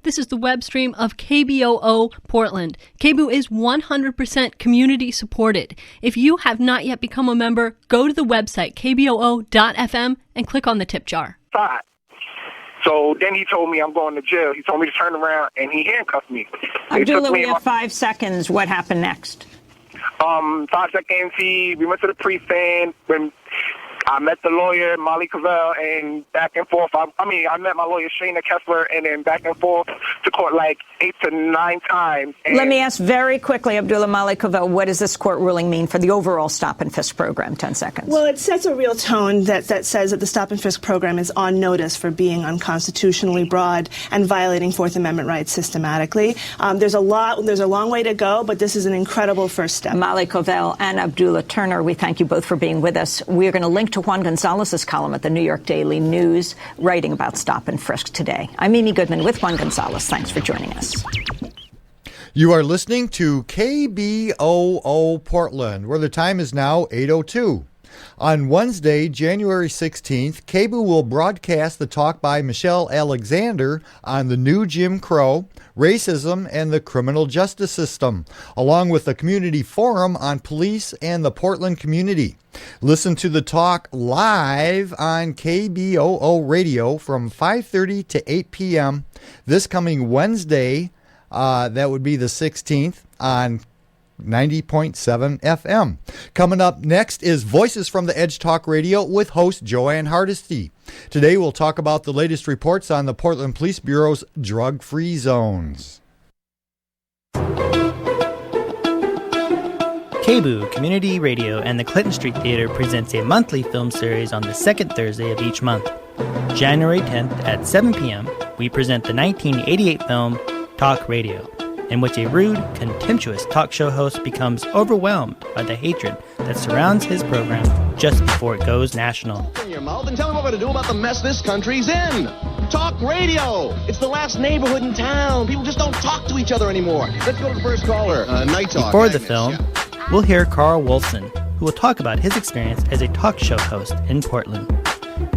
This is the web stream of KBOO Portland. KBOO is 100% community supported. If you have not yet become a member, go to the website kboo.fm and click on the tip jar. So then he told me I'm going to jail. He told me to turn around, and he handcuffed me. Abdullah, we have 5 seconds. What happened next? 5 seconds, we went to the precinct. When I met the lawyer, Molly Cavell, and back and forth. I met my lawyer, Shayna Kessler, and then back and forth to court like 8 to 9 times. Let me ask very quickly, Abdullah, Molly Cavell, what does this court ruling mean for the overall stop and frisk program? 10 seconds. Well, it sets a real tone that says that the stop and frisk program is on notice for being unconstitutionally broad and violating Fourth Amendment rights systematically. There's a long way to go, but this is an incredible first step. Molly Cavell and Abdullah Turner, we thank you both for being with us. We're going to link to Juan Gonzalez's column at the New York Daily News, writing about stop and frisk today. I'm Mimi Goodman with Juan Gonzalez. Thanks for joining us. You are listening to KBOO Portland, where the time is now 8:02. On Wednesday, January 16th, KBOO will broadcast the talk by Michelle Alexander on the new Jim Crow, racism, and the criminal justice system, along with a community forum on police and the Portland community. Listen to the talk live on KBOO Radio from 5:30 to 8 p.m. this coming Wednesday. That would be the 16th on 90.7 FM. Coming up next is Voices from the Edge Talk Radio with host Joanne Hardesty. Today we'll talk about the latest reports on the Portland Police Bureau's drug-free zones. KBOO Community Radio and the Clinton Street Theater presents a monthly film series on the second Thursday of each month. January 10th at 7 p.m., we present the 1988 film Talk Radio, in which a rude, contemptuous talk show host becomes overwhelmed by the hatred that surrounds his program just before it goes national. In your mouth and tell me what we're going to do about the mess this country's in. Talk radio. It's the last neighborhood in town. People just don't talk to each other anymore. Let's go to the first caller. Night Talk. Before the film, we'll hear Carl Wolfson, who will talk about his experience as a talk show host in Portland.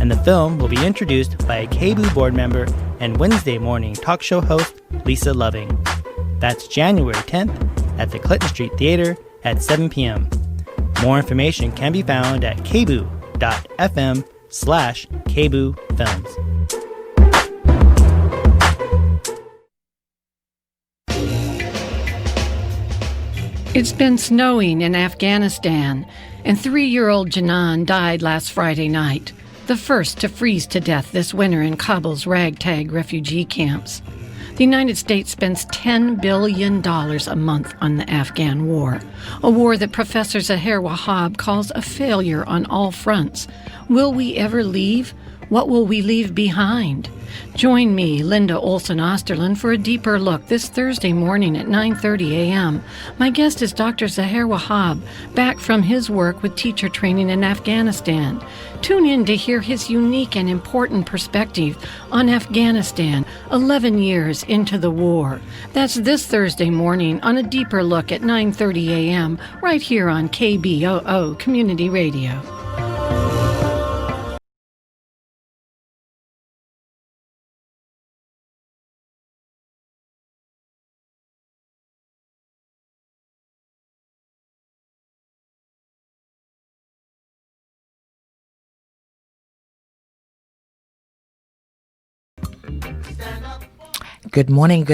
And the film will be introduced by a KBOO board member and Wednesday morning talk show host, Lisa Loving. That's January 10th at the Clinton Street Theater at 7 p.m. More information can be found at kboo.fm/KBOO Films. It's been snowing in Afghanistan, and 3-year-old Janan died last Friday night, the first to freeze to death this winter in Kabul's ragtag refugee camps. The United States spends $10 billion a month on the Afghan war, a war that Professor Zaher Wahab calls a failure on all fronts. Will we ever leave? What will we leave behind? Join me, Linda Olson-Osterlund, for a deeper look this Thursday morning at 9:30 a.m. My guest is Dr. Zaher Wahab, back from his work with teacher training in Afghanistan. Tune in to hear his unique and important perspective on Afghanistan 11 years into the war. That's this Thursday morning on a deeper look at 9:30 a.m. right here on KBOO Community Radio. Good morning.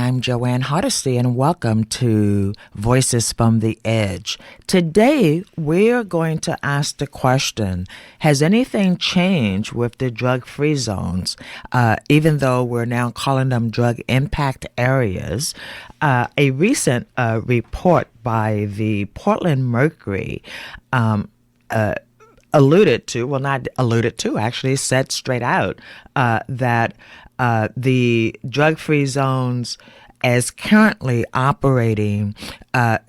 I'm Joanne Hardesty, and welcome to Voices from the Edge. Today, we're going to ask the question, has anything changed with the drug-free zones? Even though we're now calling them drug impact areas, a recent report by the Portland Mercury said straight out that the drug-free zones as currently operating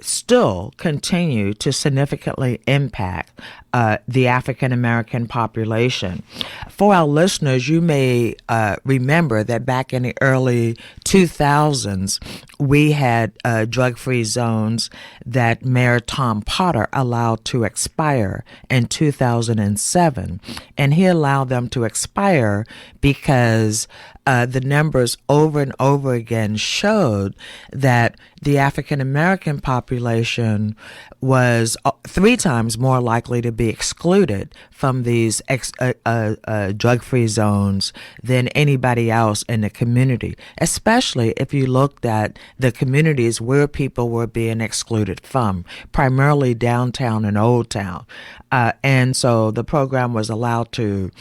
still continue to significantly impact the African American population. For our listeners, you may remember that back in the early 2000s, we had drug-free zones that Mayor Tom Potter allowed to expire in 2007. And he allowed them to expire because the numbers over and over again showed that the African American population was 3 times more likely to be excluded from these drug-free zones than anybody else in the community, especially if you looked at the communities where people were being excluded from, primarily downtown and Old Town. And so the program was allowed to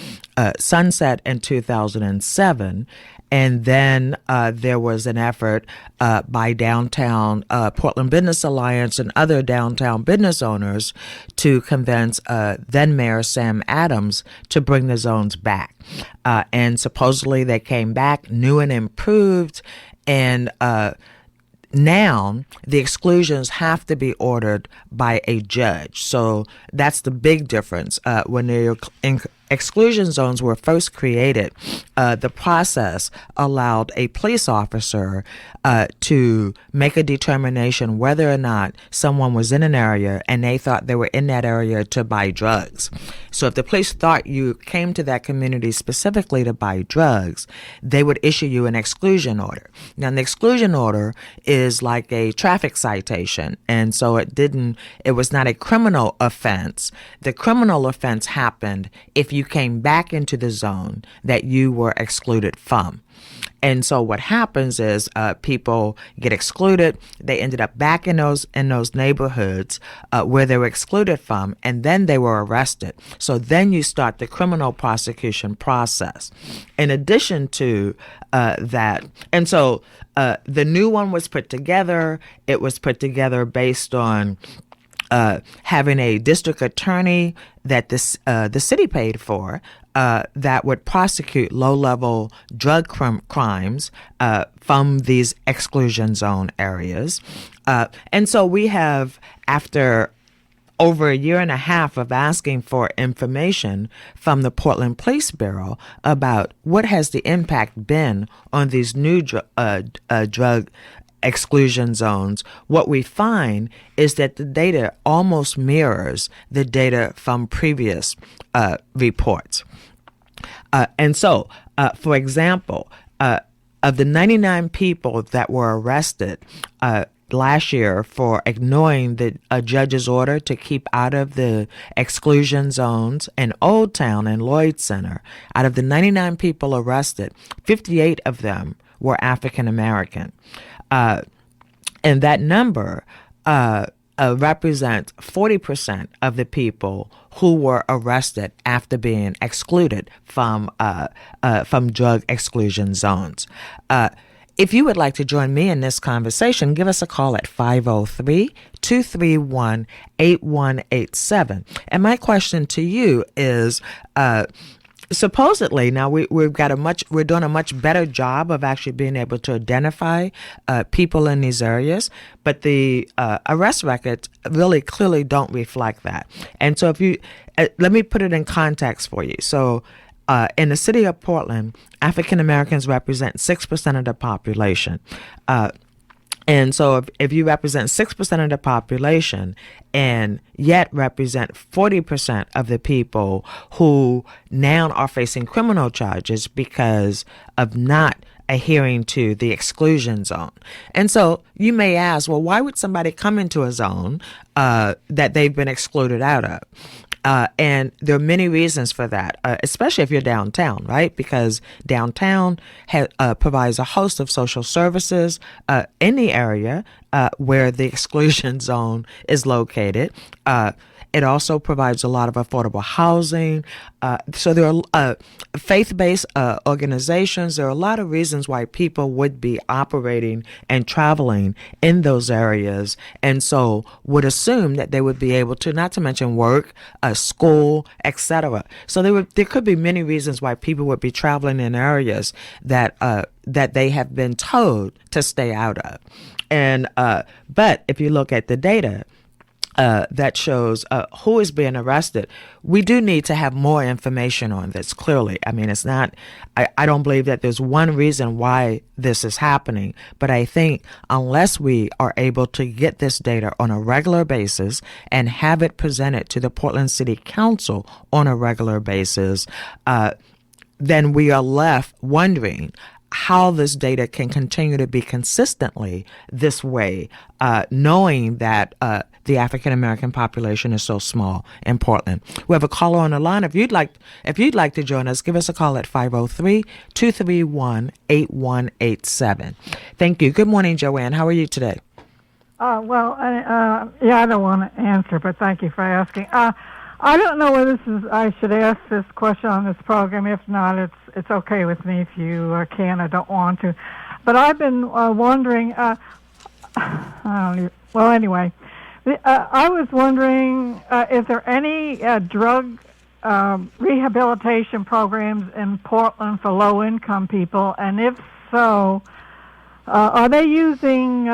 sunset in 2007. And then there was an effort by downtown Portland Business Alliance and other downtown business owners to convince then Mayor Sam Adams to bring the zones back. And supposedly they came back new and improved. And now the exclusions have to be ordered by a judge. So that's the big difference. When the exclusion zones were first created, the process allowed a police officer to make a determination whether or not someone was in an area and they thought they were in that area to buy drugs. So if the police thought you came to that community specifically to buy drugs, they would issue you an exclusion order. Now, the exclusion order is like a traffic citation, and so it was not a criminal offense. The criminal offense happened if you came back into the zone that you were excluded from. And so what happens is people get excluded. They ended up back in those neighborhoods where they were excluded from, and then they were arrested. So then you start the criminal prosecution process. In addition to that, and so the new one was put together. It was put together based on having a district attorney that the city paid for that would prosecute low-level drug crimes from these exclusion zone areas. And so we have, after over a year and a half of asking for information from the Portland Police Bureau about what has the impact been on these new drug exclusion zones, what we find is that the data almost mirrors the data from previous reports. And so, for example, of the 99 people that were arrested last year for ignoring the judge's order to keep out of the exclusion zones in Old Town and Lloyd Center, out of the 99 people arrested, 58 of them were African American. And that number represents 40% of the people who were arrested after being excluded from drug exclusion zones. If you would like to join me in this conversation, give us a call at 503-231-8187. And my question to you is, supposedly, now we're doing a much better job of actually being able to identify people in these areas, but the arrest records really clearly don't reflect that. And so, if you let me put it in context for you. So, in the city of Portland, African Americans represent 6% of the population. And so if you represent 6% of the population and yet represent 40% of the people who now are facing criminal charges because of not adhering to the exclusion zone. And so you may ask, well, why would somebody come into a zone that they've been excluded out of? And there are many reasons for that, especially if you're downtown, right? Because downtown provides a host of social services in the area where the exclusion zone is located. It also provides a lot of affordable housing. So there are faith-based organizations. There are a lot of reasons why people would be operating and traveling in those areas, and so would assume that they would be able to, not to mention work, school, etc. So there could be many reasons why people would be traveling in areas that they have been told to stay out of. And but if you look at the data, that shows who is being arrested. We do need to have more information on this, clearly. I mean, it's not, I don't believe that there's one reason why this is happening, but I think unless we are able to get this data on a regular basis and have it presented to the Portland City Council on a regular basis, then we are left wondering how this data can continue to be consistently this way, knowing that the African American population is so small in Portland. We have a caller on the line. If you'd like to join us, give us a call at 503-231-8187. Thank you. Good morning, Joanne. How are you today? I don't want to answer, but thank you for asking. I don't know whether I should ask this question on this program. If not, it's okay with me if you can or don't want to. But I've been wondering. Anyway, I was wondering is there any drug rehabilitation programs in Portland for low-income people, and if so, are they using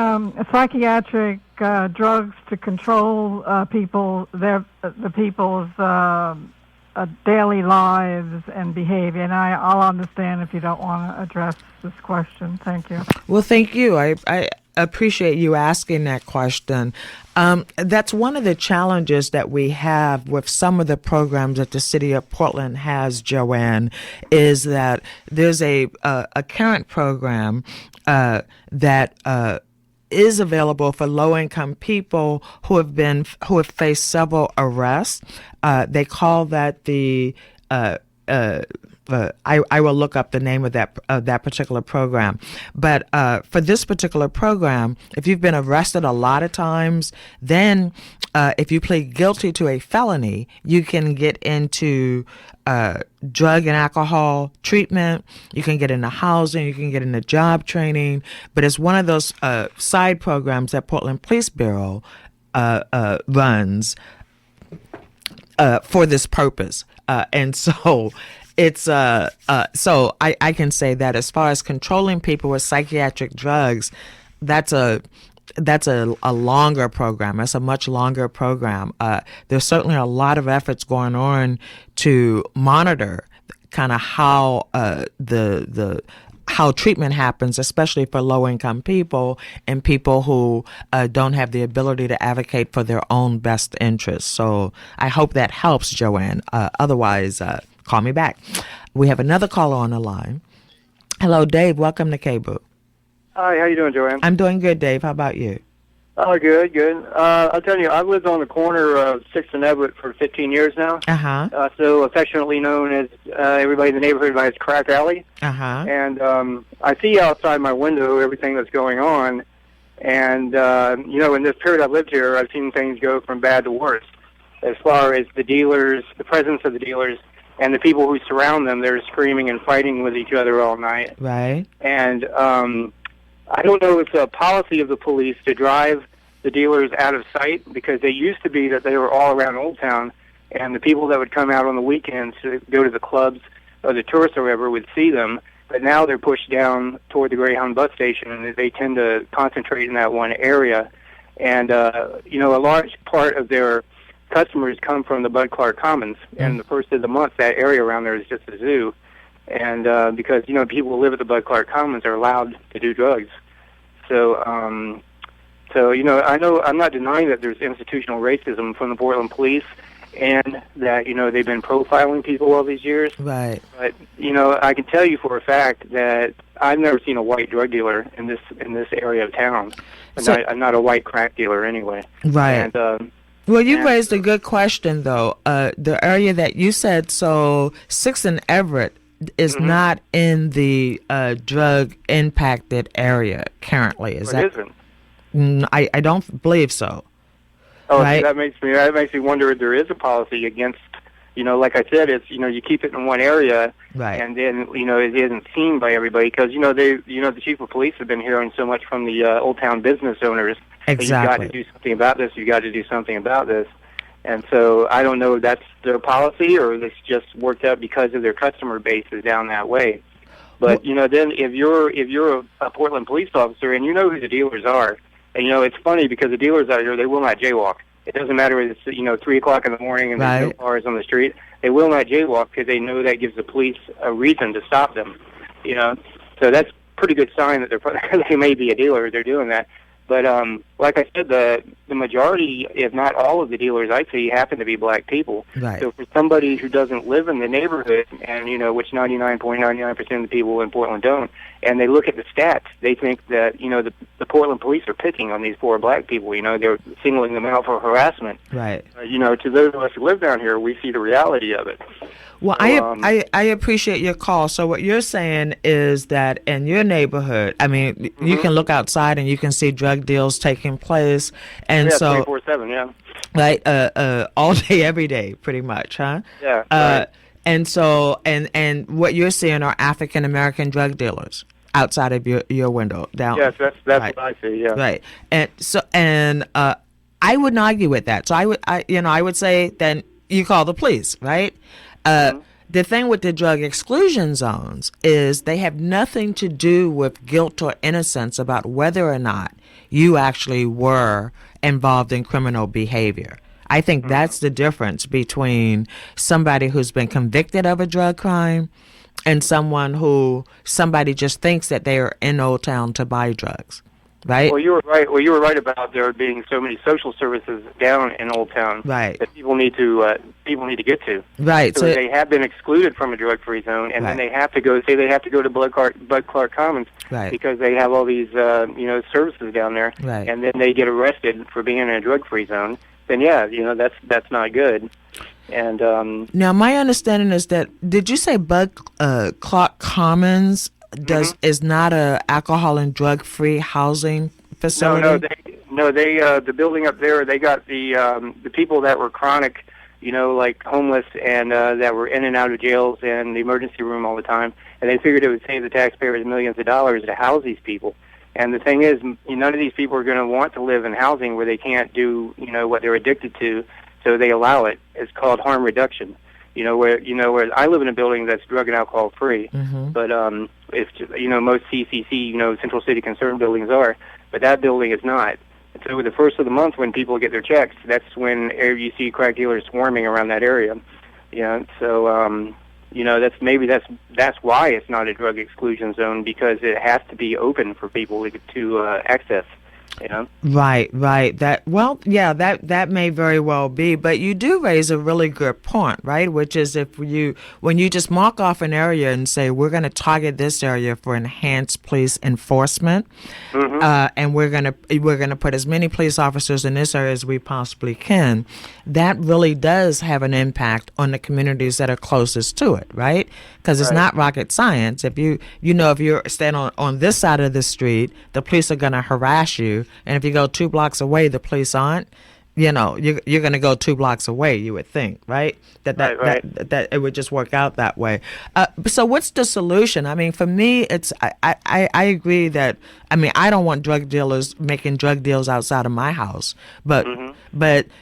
psychiatric drugs to control people's daily lives and behavior? And I'll understand if you don't want to address this question. Thank you. Well, thank you. I appreciate you asking that question. That's one of the challenges that we have with some of the programs that the city of Portland has, Joanne, is that there's a current program that is available for low-income people who have faced several arrests. They call that the I will look up the name of that particular program. But for this particular program, if you've been arrested a lot of times, then if you plead guilty to a felony, you can get into drug and alcohol treatment. You can get into housing. You can get into job training. But it's one of those side programs that Portland Police Bureau runs for this purpose. And so it's so I can say that as far as controlling people with psychiatric drugs, that's a longer program. That's a much longer program. There's certainly a lot of efforts going on to monitor kind of how how treatment happens, especially for low-income people and people who don't have the ability to advocate for their own best interests. So I hope that helps, Joanne. Otherwise, call me back. We have another caller on the line. Hello, Dave. Welcome to KBOO. Hi, how you doing, Joanne? I'm doing good, Dave. How about you? Oh, good. I'll tell you, I've lived on the corner of 6th and Everett for 15 years now. So affectionately known as everybody in the neighborhood by as Crack Alley. And I see outside my window everything that's going on. And, in this period I've lived here, I've seen things go from bad to worse. As far as the dealers, the presence of the dealers, and the people who surround them, they're screaming and fighting with each other all night. Right. And I don't know if it's a policy of the police to drive the dealers out of sight, because they used to be that they were all around Old Town, and the people that would come out on the weekends to go to the clubs or the tourists or whatever would see them. But now they're pushed down toward the Greyhound bus station, and they tend to concentrate in that one area. And, a large part of their customers come from the Bud Clark Commons, and the first of the month, that area around there is just a zoo. And because, people who live at the Bud Clark Commons are allowed to do drugs. So, I know I'm not denying that there's institutional racism from the Portland police, and that, they've been profiling people all these years. Right. But, I can tell you for a fact that I've never seen a white drug dealer in this area of town. I'm not a white crack dealer anyway. Right. And, well, you raised a good question, though. The area that you said, so 6th and Everett is not in the drug-impacted area currently. Is that? It isn't. I don't believe so. Oh, right? See, that makes me wonder if there is a policy against, like I said, it's you keep it in one area, right? And then it isn't seen by everybody, because the chief of police have been hearing so much from the Old Town business owners. Exactly. You've got to do something about this. You've got to do something about this. And so I don't know if that's their policy or it's just worked out because of their customer base is down that way. But then if you're a Portland police officer and you know who the dealers are, and it's funny because the dealers out here, they will not jaywalk. It doesn't matter if it's 3 o'clock in the morning and there's no cars on the street. They will not jaywalk because they know that gives the police a reason to stop them. So that's a pretty good sign that they may be a dealer. They're doing that. But like I said, the majority, if not all of the dealers I see, happen to be black people. Right. So for somebody who doesn't live in the neighborhood, and which 99.99% of the people in Portland don't, and they look at the stats, they think that the Portland police are picking on these poor black people. They're singling them out for harassment. Right. To those of us who live down here, we see the reality of it. Well, So, I appreciate your call. So what you're saying is that in your neighborhood, I mean, you can look outside and you can see drug deals taking place, and so 24/7, yeah. Right, all day, every day, pretty much, huh? Yeah. Right. And so, and what you're seeing are African American drug dealers outside of your window down. Yes, that's right. what I see. Yeah. Right, and so, I wouldn't argue with that. So I would say then you call the police, right? The thing with the drug exclusion zones is they have nothing to do with guilt or innocence about whether or not you actually were involved in criminal behavior. I think that's the difference between somebody who's been convicted of a drug crime and somebody just thinks that they are in Old Town to buy drugs. Right. Well, you were right. Well, you were right about there being so many social services down in Old Town. Right. That people need to get to. Right. So they have been excluded from a drug-free zone, and then they have to go. Say they have to go to Bud Clark Commons. Right. Because they have all these services down there. Right. And then they get arrested for being in a drug-free zone. Then that's not good. And now my understanding is that did you say Bud Clark Commons is not a alcohol and drug free housing facility? They the building up there, they got the people that were chronic, like homeless and that were in and out of jails and the emergency room all the time, and they figured it would save the taxpayers millions of dollars to house these people. And the thing is, none of these people are going to want to live in housing where they can't do what they're addicted to, so they allow it. It's called harm reduction. Where I live in a building that's drug and alcohol free, but it's most CCC, Central City Concern buildings are, but that building is not. And so the first of the month when people get their checks, that's when you see crack dealers swarming around that area. So that's why it's not a drug exclusion zone, because it has to be open for people to access. Right. That may very well be, but you do raise a really good point, right? Which is when you just mark off an area and say we're going to target this area for enhanced police enforcement, and we're going to put as many police officers in this area as we possibly can, that really does have an impact on the communities that are closest to it, right? Because it's not rocket science. If if you're standing on this side of the street, the police are going to harass you. And if you go 2 blocks away, the police aren't. You're going to go 2 blocks away. You would think, right? That it would just work out that way. So what's the solution? I mean, for me, it's I agree that I don't want drug dealers making drug deals outside of my house, but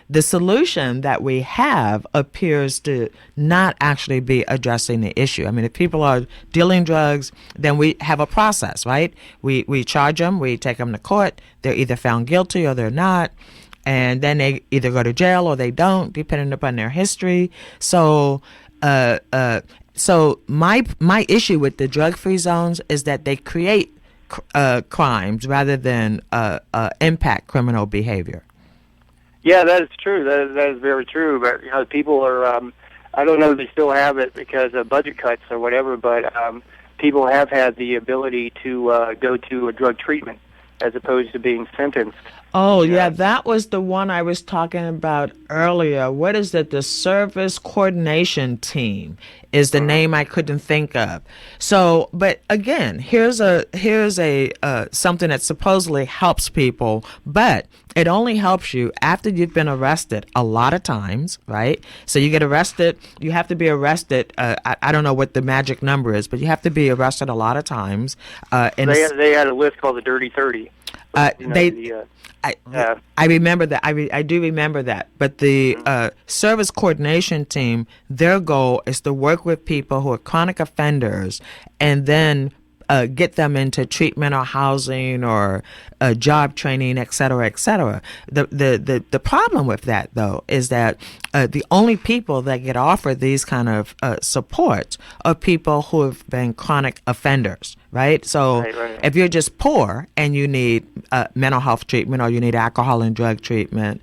the solution that we have appears to not actually be addressing the issue. I mean, if people are dealing drugs, then we have a process, right? We charge them, we take them to court. They're either found guilty or they're not. And then they either go to jail or they don't, depending upon their history. So, so my issue with the drug-free zones is that they create crimes rather than impact criminal behavior. Yeah, that is true. That is very true. But people are. I don't know if they still have it because of budget cuts or whatever. But people have had the ability to go to a drug treatment as opposed to being sentenced. Oh, yeah, that was the one I was talking about earlier. What is it? The Service Coordination Team is the name I couldn't think of. So, but again, here's a something that supposedly helps people, but it only helps you after you've been arrested a lot of times, right? So you get arrested, you have to be arrested. I don't know what the magic number is, but you have to be arrested a lot of times. They had a list called the Dirty 30. I remember that. I do remember that. But the Service Coordination Team, their goal is to work with people who are chronic offenders and then get them into treatment or housing or job training, et cetera, et cetera. The problem with that, though, is that the only people that get offered these kind of supports are people who have been chronic offenders, right? So Right. if you're just poor and you need mental health treatment or you need alcohol and drug treatment,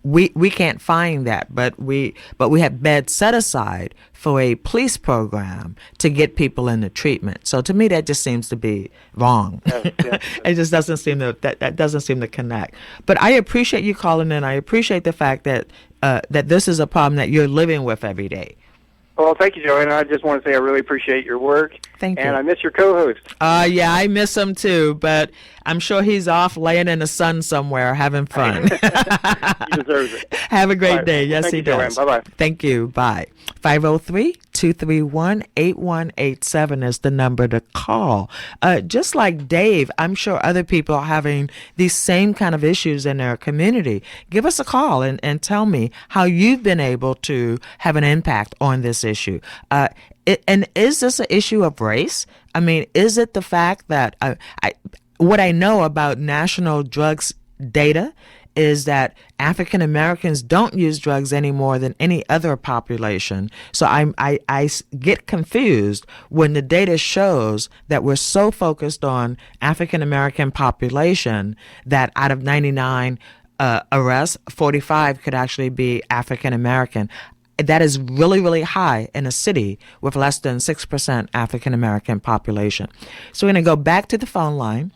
we can't find that, but we have beds set aside for a police program to get people into treatment. So to me, that just seems to be wrong. Yes. It just doesn't seem to that doesn't seem to connect. But I appreciate you calling in. I appreciate the fact that that this is a problem that you're living with every day. Well, thank you, Joanna. I just want to say I really appreciate your work. Thank you. And I miss your co-host. Yeah, I miss him too, but I'm sure he's off laying in the sun somewhere having fun. He deserves it. Have a great Right. day. Yes, Thank he you, does. Joanne. Bye-bye. Thank you. Bye. 503-231-8187 is the number to call. Just like Dave, I'm sure other people are having these same kind of issues in their community. Give us a call and tell me how you've been able to have an impact on this issue. And is this an issue of race? I mean, is it the fact that what I know about national drugs data is that African Americans don't use drugs any more than any other population. So I get confused when the data shows that we're so focused on African American population that out of 99 arrests, 45 could actually be African American. That is really, really high in a city with less than 6% African American population. So we're going to go back to the phone line.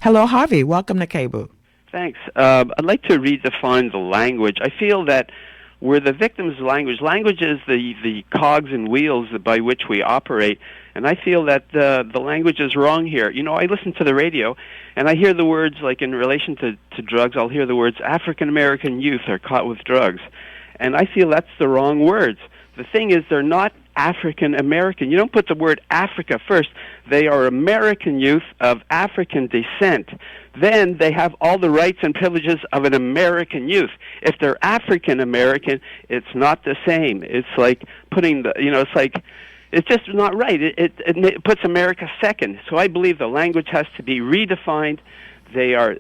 Hello, Harvey. Welcome to KBOO. Thanks. I'd like to redefine the language. I feel that we're the victims of language. Language is the cogs and wheels by which we operate, and I feel that the language is wrong here. You know, I listen to the radio, and I hear the words, like in relation to drugs, I'll hear the words, African-American youth are caught with drugs. And I feel that's the wrong words. The thing is, they're not African-American. You don't put the word Africa first. They are American youth of African descent. Then they have all the rights and privileges of an American youth. If they're African-American, it's not the same. It's like putting it's just not right. It puts America second. So I believe the language has to be redefined. They are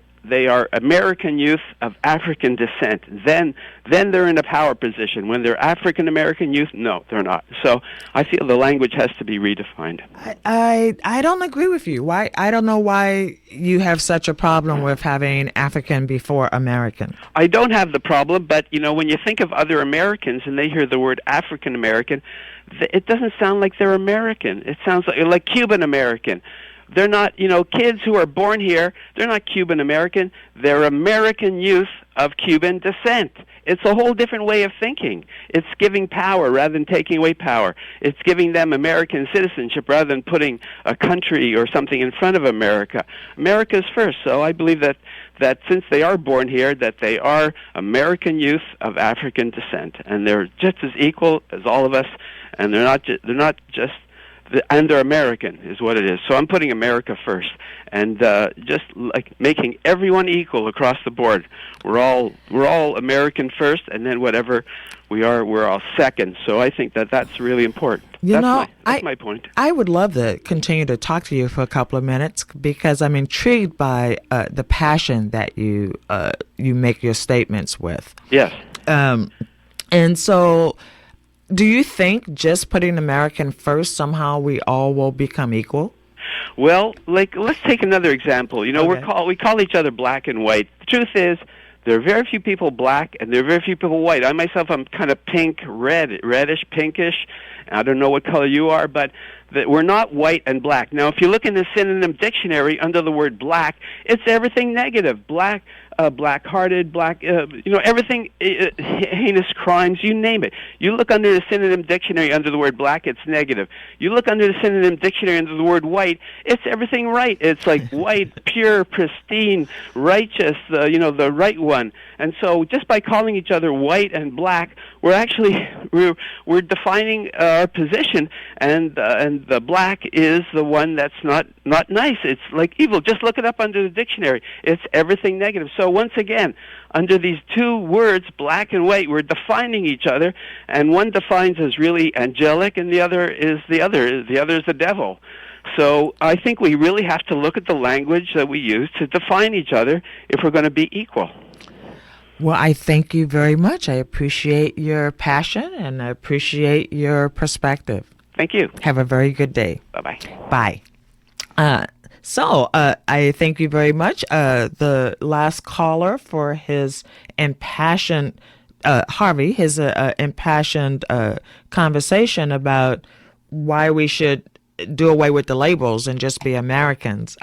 American youth of African descent. Then they're in a power position. When they're African American youth, no, they're not. So I feel the language has to be redefined. I don't agree with you. Why? I don't know why you have such a problem with having African before American. I don't have the problem, but you know, when you think of other Americans and they hear the word African American, it doesn't sound like they're American. It sounds like Cuban American. They're not, kids who are born here, they're not Cuban American. They're American youth of Cuban descent. It's a whole different way of thinking. It's giving power rather than taking away power. It's giving them American citizenship rather than putting a country or something in front of America. America's first. So I believe that since they are born here, that they are American youth of African descent, and they're just as equal as all of us, and they're not just and they're American is what it is. So I'm putting America first, and just like making everyone equal across the board. We're all American first, and then whatever we are, we're all second. So I think that's really important. That's my point. I would love to continue to talk to you for a couple of minutes because I'm intrigued by the passion that you make your statements with. Yes. And so, do you think just putting American first, somehow we all will become equal? Well, let's take another example. You know, Okay. we call each other black and white. The truth is, there are very few people black and there are very few people white. I myself, I'm kind of reddish, pinkish. I don't know what color you are, but we're not white and black. Now, if you look in the synonym dictionary under the word black, it's everything negative. Black, black-hearted, black, everything, heinous crimes, you name it. You look under the synonym dictionary under the word black, it's negative. You look under the synonym dictionary under the word white, it's everything right. It's like white, pure, pristine, righteous, the right one. And so just by calling each other white and black, we're defining our position, and the black is the one that's not nice. It's like evil. Just look it up under the dictionary. It's everything negative. So once again, under these two words, black and white, we're defining each other, and one defines as really angelic, and the other is the devil. So I think we really have to look at the language that we use to define each other if we're going to be equal. Well, I thank you very much. I appreciate your passion and I appreciate your perspective. Thank you. Have a very good day. Bye-bye. Bye. So I thank you very much. The last caller for his impassioned, Harvey, his impassioned conversation about why we should do away with the labels and just be Americans.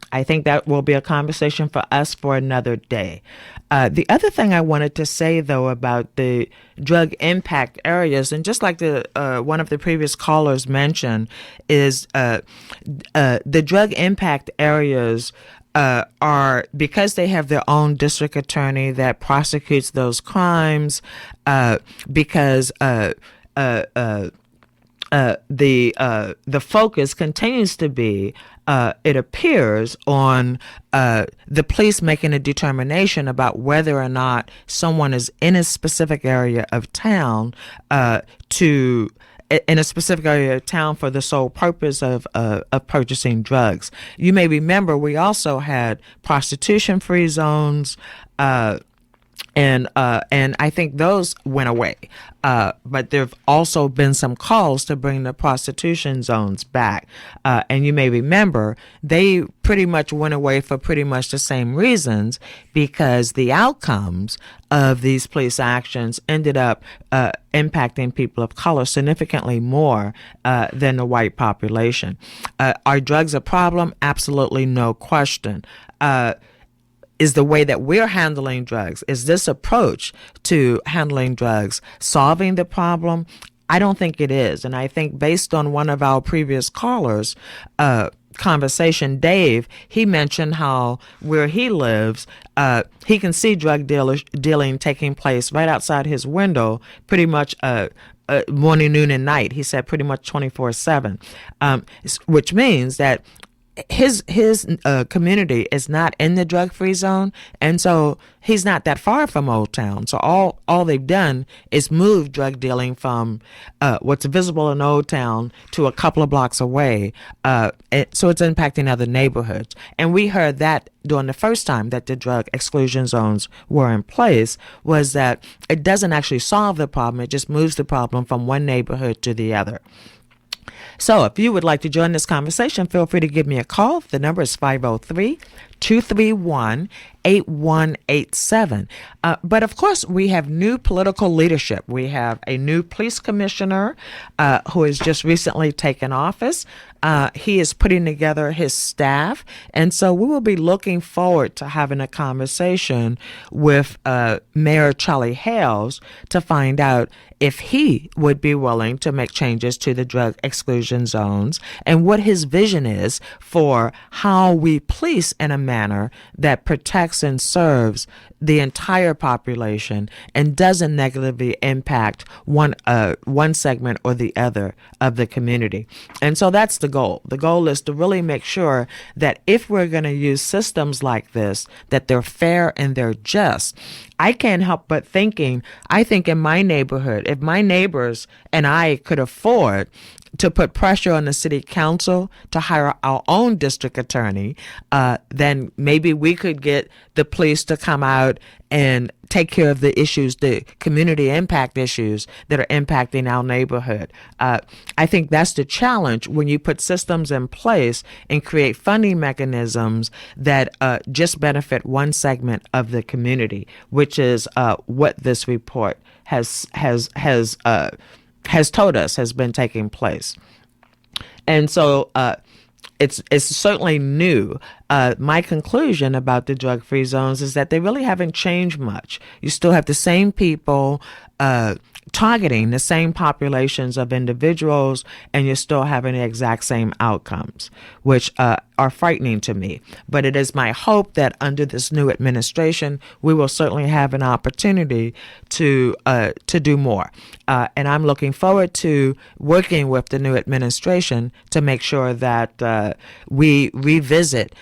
I think that will be a conversation for us for another day. The other thing I wanted to say, though, about the drug impact areas, and just like the one of the previous callers mentioned, is the drug impact areas are, because they have their own district attorney that prosecutes those crimes, because the focus continues to be, it appears, on the police making a determination about whether or not someone is in a specific area of town in a specific area of town for the sole purpose of purchasing drugs. You may remember we also had prostitution-free zones, and I think those went away. But there have also been some calls to bring the prostitution zones back. And you may remember they pretty much went away for pretty much the same reasons, because the outcomes of these police actions ended up impacting people of color significantly more than the white population. Are drugs a problem? Absolutely no question. Is the way that we're handling drugs, is this approach to handling drugs solving the problem? I don't think it is. And I think based on one of our previous callers' conversation, Dave, he mentioned how where he lives, he can see drug dealing taking place right outside his window pretty much morning, noon, and night. He said pretty much 24/7, which means that his community is not in the drug-free zone, and so he's not that far from Old Town. So all they've done is move drug dealing from what's visible in Old Town to a couple of blocks away. So it's impacting other neighborhoods. And we heard that during the first time that the drug exclusion zones were in place, was that it doesn't actually solve the problem. It just moves the problem from one neighborhood to the other. So if you would like to join this conversation, feel free to give me a call. The number is 503-231-8187. But of course, we have new political leadership. We have a new police commissioner who has just recently taken office. He is putting together his staff. And so we will be looking forward to having a conversation with Mayor Charlie Hales to find out if he would be willing to make changes to the drug exclusion zones and what his vision is for how we police in a manner that protects and serves the entire population and doesn't negatively impact one segment or the other of the community. And so that's the goal. The goal is to really make sure that if we're going to use systems like this, that they're fair and they're just. I can't help but I think in my neighborhood, if my neighbors and I could afford to put pressure on the city council to hire our own district attorney, then maybe we could get the police to come out and take care of the issues, the community impact issues that are impacting our neighborhood. I think that's the challenge when you put systems in place and create funding mechanisms that just benefit one segment of the community, which is what this report has told us has been taking place. And so it's certainly new. My conclusion about the drug-free zones is that they really haven't changed much. You still have the same people targeting the same populations of individuals, and you're still having the exact same outcomes, which are frightening to me. But it is my hope that under this new administration, we will certainly have an opportunity to do more. And I'm looking forward to working with the new administration to make sure that we revisit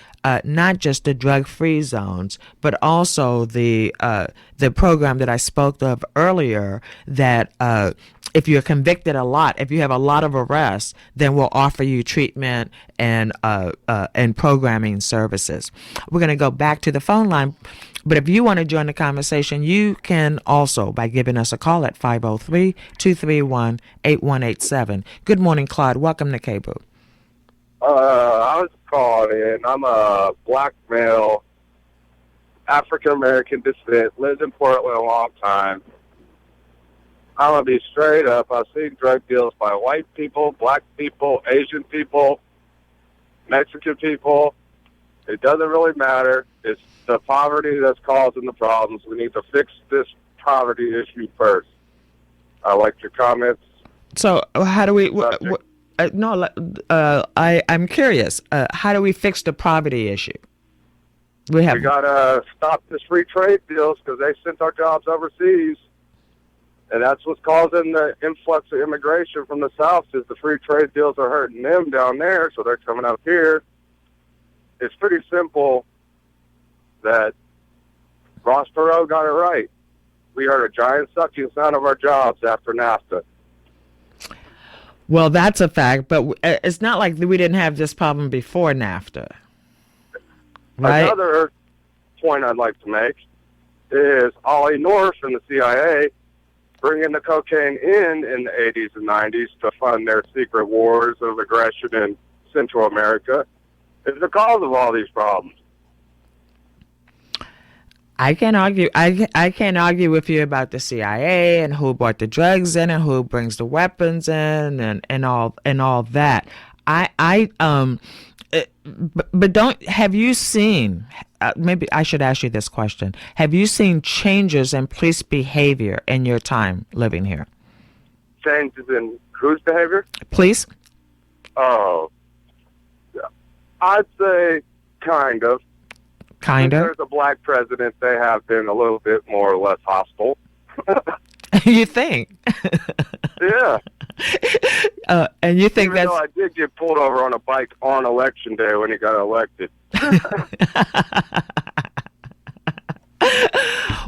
not just the drug-free zones, but also the program that I spoke of earlier, that if you're convicted a lot, if you have a lot of arrests, then we'll offer you treatment and programming services. We're going to go back to the phone line, but if you want to join the conversation, you can also by giving us a call at 503-231-8187. Good morning, Claude. Welcome to KBOO. I was calling in. I'm a black male, African-American descent, lived in Portland a long time. I'm going to be straight up. I've seen drug deals by white people, black people, Asian people, Mexican people. It doesn't really matter. It's the poverty that's causing the problems. We need to fix this poverty issue first. I like your comments. So how do we... I'm curious. How do we fix the poverty issue? We got to stop this free trade deals because they sent our jobs overseas. And that's what's causing the influx of immigration from the South, is the free trade deals are hurting them down there, so they're coming up here. It's pretty simple that Ross Perot got it right. We heard a giant sucking sound of our jobs after NAFTA. Well, that's a fact, but it's not like we didn't have this problem before NAFTA. Right? Another point I'd like to make is Ollie North and the CIA bringing the cocaine in the 80s and 90s to fund their secret wars of aggression in Central America is the cause of all these problems. I can't argue. I can't argue with you about the CIA and who brought the drugs in and who brings the weapons in and all that. But have you seen? Maybe I should ask you this question: have you seen changes in police behavior in your time living here? Changes in whose behavior? Police. Oh, I'd say kind of. Kind of. There's a black president. They have been a little bit more or less hostile. You think? Yeah. And you think Even though I did get pulled over on a bike on election day when he got elected.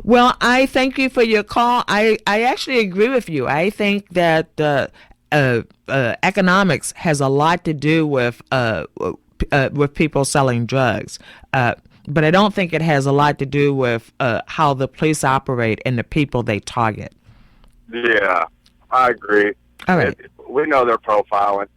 Well, I thank you for your call. I actually agree with you. I think that economics has a lot to do with people selling drugs. But I don't think it has a lot to do with how the police operate and the people they target. Yeah, I agree. All right. We know they're profiling.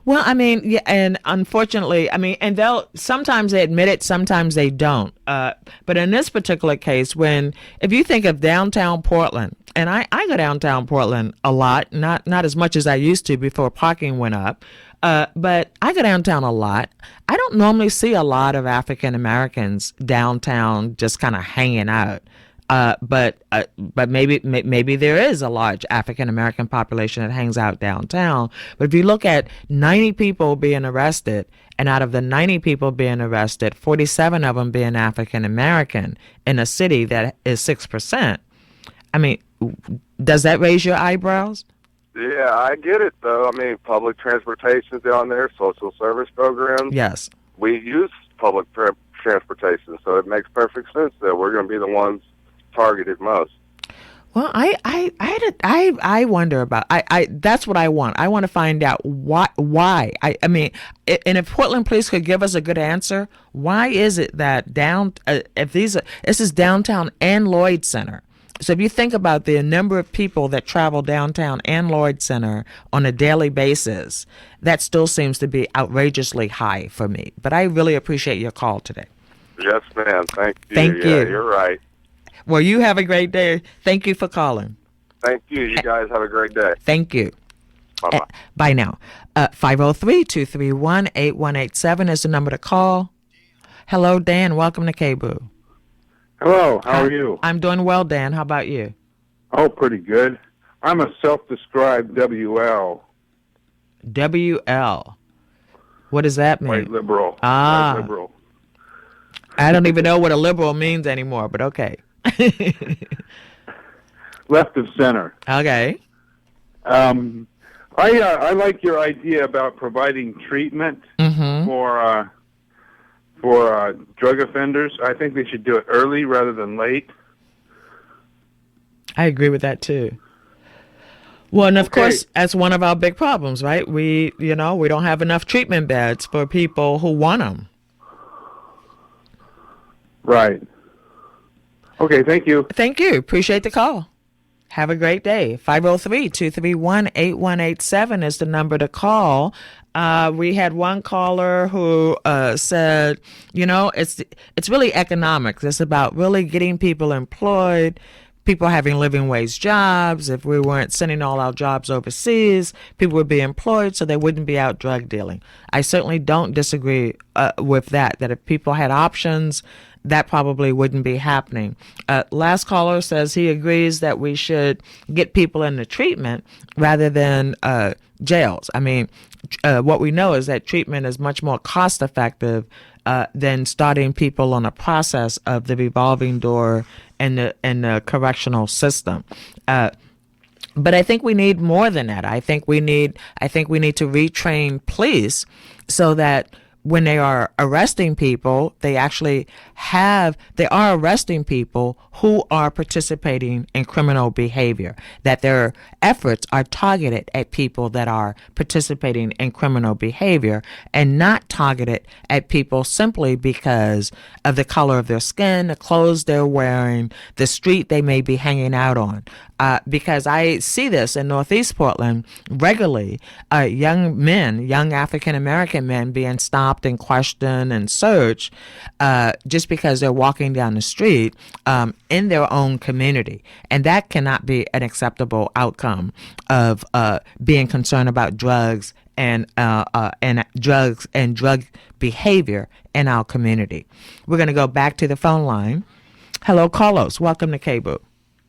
Well, I mean, yeah, and unfortunately, I mean, and sometimes they admit it, sometimes they don't. But in this particular case, if you think of downtown Portland, and I go downtown Portland a lot, not as much as I used to before parking went up, but I go downtown a lot. I don't normally see a lot of African Americans downtown just kind of hanging out. But maybe there is a large African American population that hangs out downtown. But if you look at 90 people being arrested, and out of the 90 people being arrested, 47 of them being African American in a city that is 6%, I mean, does that raise your eyebrows? Yeah, I get it, though. I mean, public transportation's down there, social service programs. Yes. We use public transportation, so it makes perfect sense that we're going to be the ones targeted most. Well, I wonder about that's what I want. I want to find out why. I mean, and if Portland Police could give us a good answer, why is it that this is downtown and Lloyd Center? So if you think about the number of people that travel downtown and Lloyd Center on a daily basis, that still seems to be outrageously high for me. But I really appreciate your call today. Yes, ma'am. Thank you. Thank you. You're right. Well, you have a great day. Thank you for calling. Thank you. You guys have a great day. Thank you. Bye-bye. Bye now. 503-231-8187 is the number to call. Hello, Dan. Welcome to KBOO. Hello. How are you? I'm doing well, Dan. How about you? Oh, pretty good. I'm a self-described WL. WL. What does that mean? White liberal. Ah. White liberal. I don't even know what a liberal means anymore, but okay. Left of center. Okay. I like your idea about providing treatment for for drug offenders. I think they should do it early rather than late. I agree with that too. Well, and of course, that's one of our big problems, right? We don't have enough treatment beds for people who want them. Right. Okay, thank you. Thank you. Appreciate the call. Have a great day. 503-231-8187 is the number to call. We had one caller who said, it's really economics. It's about really getting people employed, people having living wage jobs. If we weren't sending all our jobs overseas, people would be employed so they wouldn't be out drug dealing. I certainly don't disagree with that if people had options, that probably wouldn't be happening. Last caller says he agrees that we should get people into treatment rather than jails. I mean, what we know is that treatment is much more cost effective than starting people on a process of the revolving door in the correctional system. But I think we need more than that. I think we need to retrain police so that when they are arresting people, they are arresting people who are participating in criminal behavior, that their efforts are targeted at people that are participating in criminal behavior and not targeted at people simply because of the color of their skin, the clothes they're wearing, the street they may be hanging out on. Because I see this in Northeast Portland regularly, young African-American men being stopped and questioned and searched just because they're walking down the street in their own community. And that cannot be an acceptable outcome of being concerned about drugs and drug behavior in our community. We're going to go back to the phone line. Hello, Carlos. Welcome to KBOO.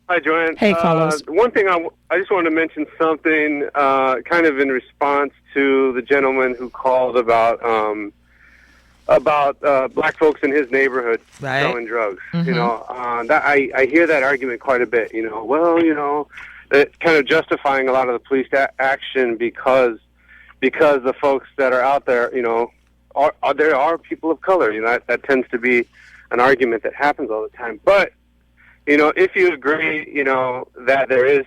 Hi, Joanne. Hey, Carlos. One thing I just wanted to mention something kind of in response to the gentleman who called about black folks in his neighborhood selling drugs. Mm-hmm. That I hear that argument quite a bit. It kind of justifying a lot of the police action because the folks that are out there, there are people of color. That tends to be an argument that happens all the time. But if you agree, that there is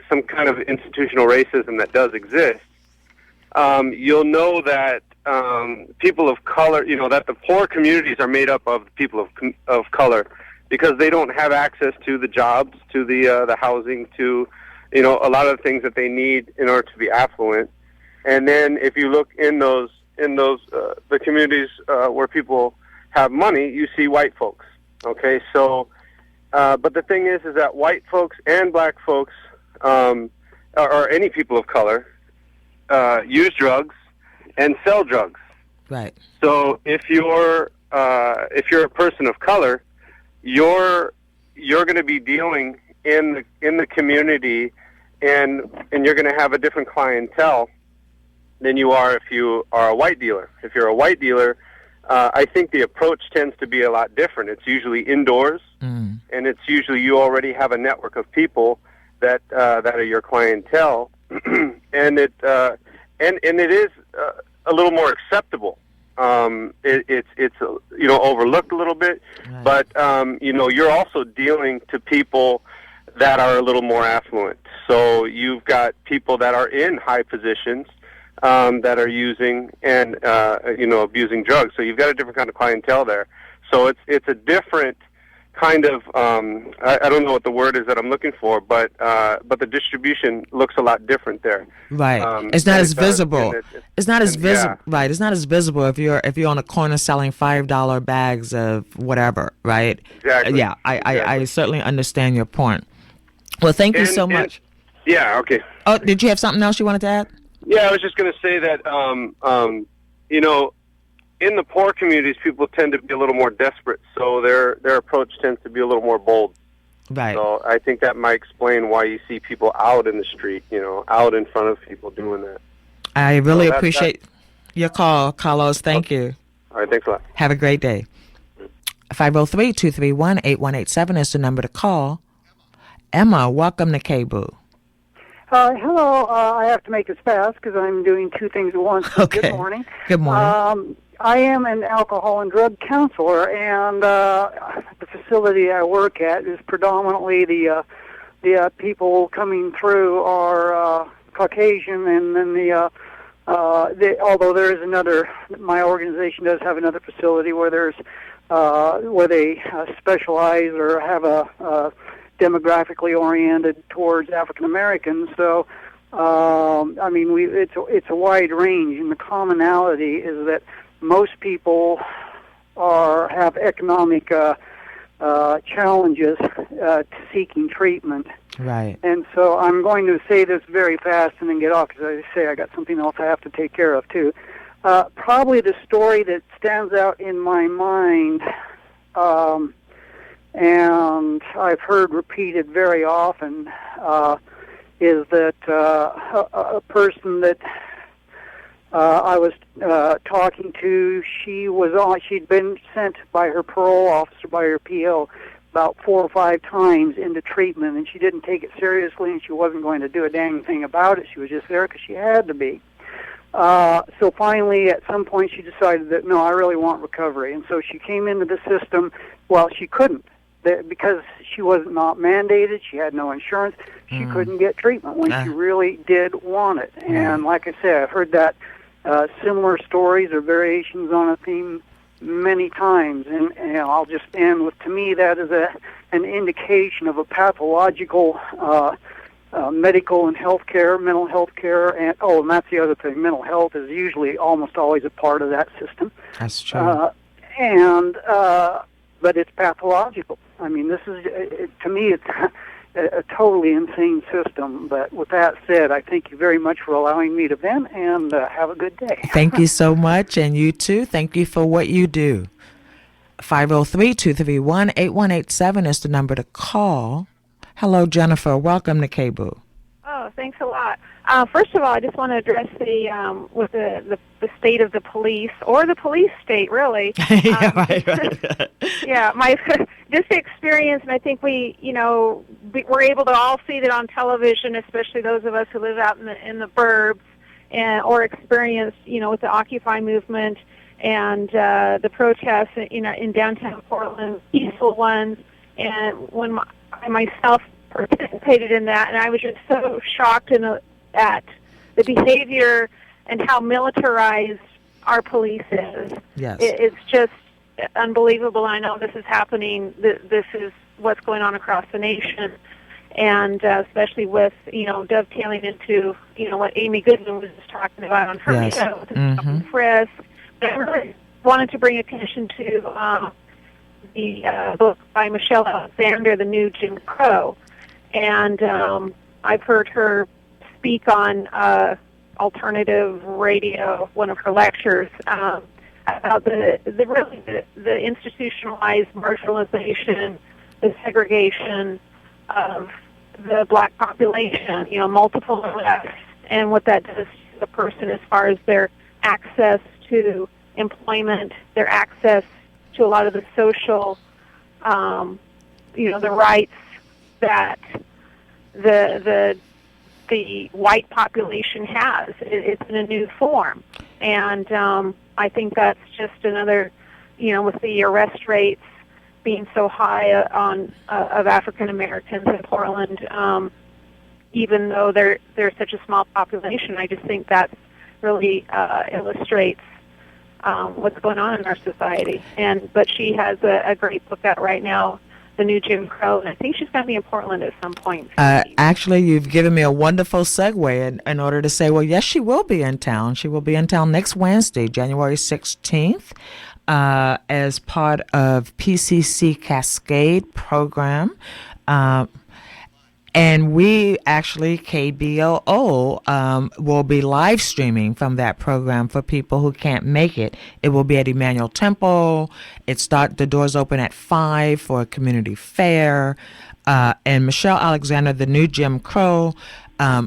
some kind of institutional racism that does exist, you'll know that people of color, that the poor communities are made up of people of color because they don't have access to the jobs, to the housing, to a lot of the things that they need in order to be affluent. And then if you look in those the communities where people have money, you see white folks. Okay, so. But the thing is that white folks and black folks, or any people of color, use drugs and sell drugs. Right. So if you're a person of color, you're going to be dealing in the community, and you're going to have a different clientele than you are if you are a white dealer. If you're a white dealer, I think the approach tends to be a lot different. It's usually indoors, and it's usually you already have a network of people that are your clientele, and it is a little more acceptable. It's overlooked a little bit, right. But you're also dealing to people that are a little more affluent. So you've got people that are in high positions. That are using and abusing drugs. So you've got a different kind of clientele there. So it's a different kind of I don't know what the word is that I'm looking for, but the distribution looks a lot different there. Right. It's not as visible. It's not as visible. Yeah. Right. It's not as visible if you're on a corner selling $5 bags of whatever. Right. Exactly. Yeah. I certainly understand your point. Well, thank you so much. Yeah. Okay. Oh, did you have something else you wanted to add? Yeah, I was just going to say that, in the poor communities, people tend to be a little more desperate, so their approach tends to be a little more bold. Right. So I think that might explain why you see people out in the street, out in front of people doing that. I really appreciate your call, Carlos. Thank you. All right, thanks a lot. Have a great day. 503-231-8187 is the number to call. Emma, welcome to KBOO. Hello. I have to make this fast because I'm doing two things at once. Okay. Good morning. Good morning. I am an alcohol and drug counselor, and the facility I work at is predominantly the people coming through are Caucasian, and then although there is another, my organization does have another facility where there's where they specialize or have a demographically oriented towards African Americans. So, I mean, it's a wide range, and the commonality is that most people have economic challenges to seeking treatment. Right. And so I'm going to say this very fast and then get off, because as I say, I got something else I have to take care of, too. Probably the story that stands out in my mind, and I've heard repeated very often, is that a person that I was talking to, she'd been sent by her parole officer, by her PO, about 4 or 5 times into treatment, and she didn't take it seriously, and she wasn't going to do a dang thing about it. She was just there because she had to be. So finally, at some point, she decided that, no, I really want recovery. And so she came into the system. Well, she couldn't, because she was not mandated. She had no insurance. She couldn't get treatment when she really did want it. And like I said, I've heard that similar stories or variations on a theme many times. And I'll just end with, to me, that is an indication of a pathological medical and health care, mental health care, and that's the other thing. Mental health is usually almost always a part of that system. That's true. But it's pathological. I mean, this is, to me, it's a totally insane system. But with that said, I thank you very much for allowing me to vent, and have a good day. Thank you so much, and you too. Thank you for what you do. 503-231-8187 is the number to call. Hello, Jennifer. Welcome to KBOO. Oh, thanks a lot. First of all, I just want to address the state of the police, or the police state, really. Right. Yeah, this experience, and I think we're able to all see that on television, especially those of us who live out in the burbs, or experience, with the Occupy movement and the protests, in downtown Portland, peaceful ones, and when I myself participated in that, and I was just so shocked at the behavior and how militarized our police is. Yes. It's just unbelievable. I know this is happening. This is what's going on across the nation, and especially with, dovetailing into, what Amy Goodman was just talking about on her show, the Frisk. But I really wanted to bring attention to the book by Michelle Alexander, The New Jim Crow. And I've heard her speak on alternative radio, one of her lectures, about the institutionalized marginalization, the segregation of the black population, multiple arrests, and what that does to the person as far as their access to employment, their access to a lot of the social, the rights that the white population has. It's in a new form, and I think that's just another, with the arrest rates being so high of African Americans in Portland, even though they're such a small population. I just think that really illustrates what's going on in our society. But she has a great book out right now, The New Jim Crow, and I think she's going to be in Portland at some point. Actually, you've given me a wonderful segue in order to say, well, yes, she will be in town. She will be in town next Wednesday, January 16th, as part of PCC Cascade program. And we actually, KBOO, will be live streaming from that program for people who can't make it. It will be at Emmanuel Temple. The doors open at 5 for a community fair. And Michelle Alexander, The New Jim Crow,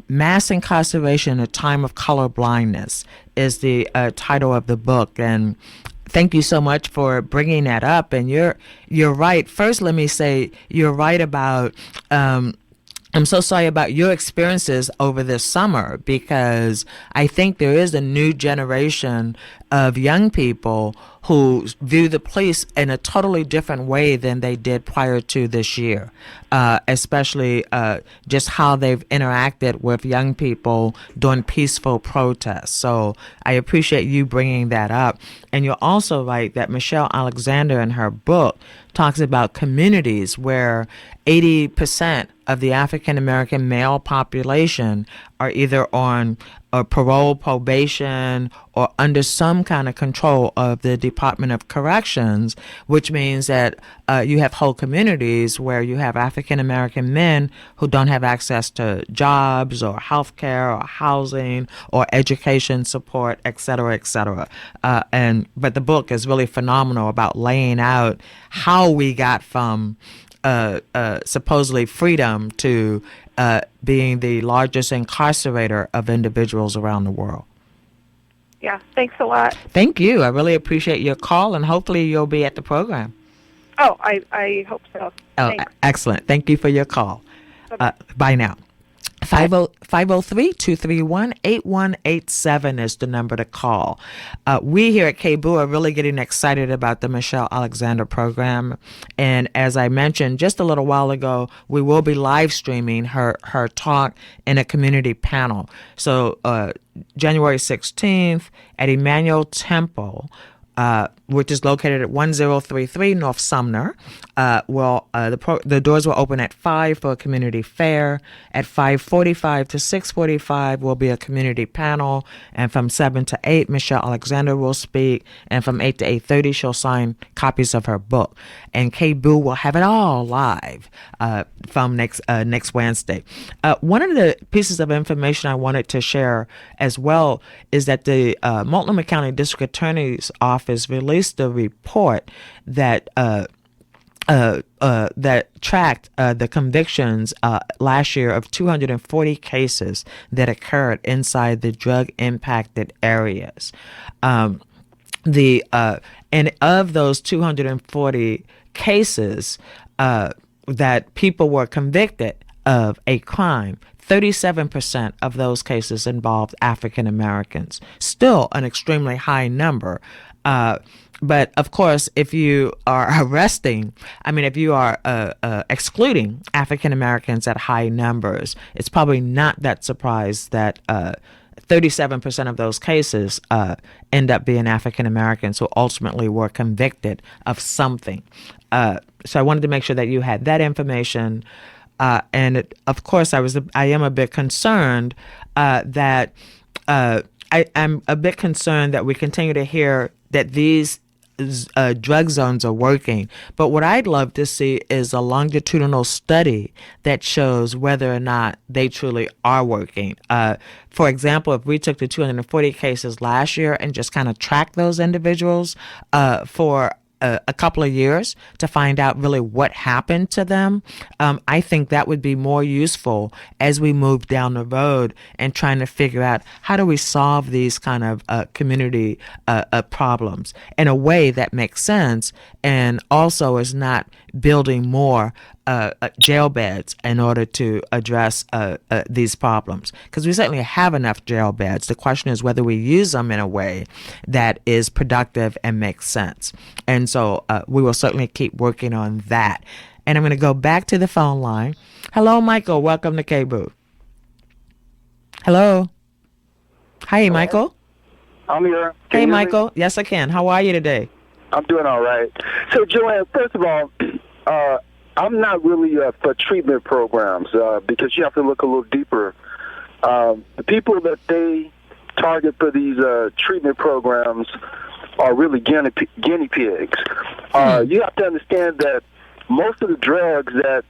Mass Incarceration in a Time of Color Blindness is the title of the book. And thank you so much for bringing that up. And you're right. First, let me say you're right about I'm so sorry about your experiences over this summer, because I think there is a new generation of young people who view the police in a totally different way than they did prior to this year, especially just how they've interacted with young people during peaceful protests. So I appreciate you bringing that up. And you're also right that Michelle Alexander in her book talks about communities where 80% of the African American male population are either on a parole, probation, or under some kind of control of the Department of Corrections, which means that you have whole communities where you have African American men who don't have access to jobs or health care or housing or education support, et cetera, et cetera. But the book is really phenomenal about laying out how we got from supposedly freedom to being the largest incarcerator of individuals around the world. Yeah, thanks a lot. Thank you. I really appreciate your call, and hopefully you'll be at the program. Oh, I hope so. Oh, Thanks. excellent. Thank you for your call. Bye now. 503-231-8187 is the number to call. We here at KBOO are really getting excited about the Michelle Alexander program. And as I mentioned just a little while ago, we will be live streaming her talk in a community panel. So January 16th at Emmanuel Temple, which is located at 1033 North Sumner. The doors will open at 5 for a community fair. At 5:45 to 6:45 will be a community panel, and from 7 to 8, Michelle Alexander will speak, and from 8 to 8:30, she'll sign copies of her book. And KBOO will have it all live from next Wednesday. One of the pieces of information I wanted to share as well is that the Multnomah County District Attorney's Office released a report that that tracked the convictions last year of 240 cases that occurred inside the drug-impacted areas. And of those 240 cases that people were convicted of a crime, 37% of those cases involved African Americans. Still an extremely high number. But of course, if you are if you are excluding African Americans at high numbers, it's probably not that surprised that 37% of those cases end up being African Americans who ultimately were convicted of something. So I wanted to make sure that you had that information. Of course, I am a bit concerned that I'm a bit concerned that we continue to hear that these drug zones are working. But what I'd love to see is a longitudinal study that shows whether or not they truly are working. For example, if we took the 240 cases last year and just kind of tracked those individuals for a couple of years to find out really what happened to them, I think that would be more useful as we move down the road and trying to figure out how do we solve these kind of community problems in a way that makes sense and also is not building more jail beds in order to address these problems. Because we certainly have enough jail beds. The question is whether we use them in a way that is productive and makes sense. And so we will certainly keep working on that. And I'm going to go back to the phone line. Hello, Michael. Welcome to KBOO. Hello. Hi, Michael. I'm here. Hey, Michael. Yes, I can. How are you today? I'm doing all right. So, Joanne, first of all, I'm not really for treatment programs because you have to look a little deeper. The people that they target for these treatment programs are really guinea pigs. You have to understand that most of the drugs that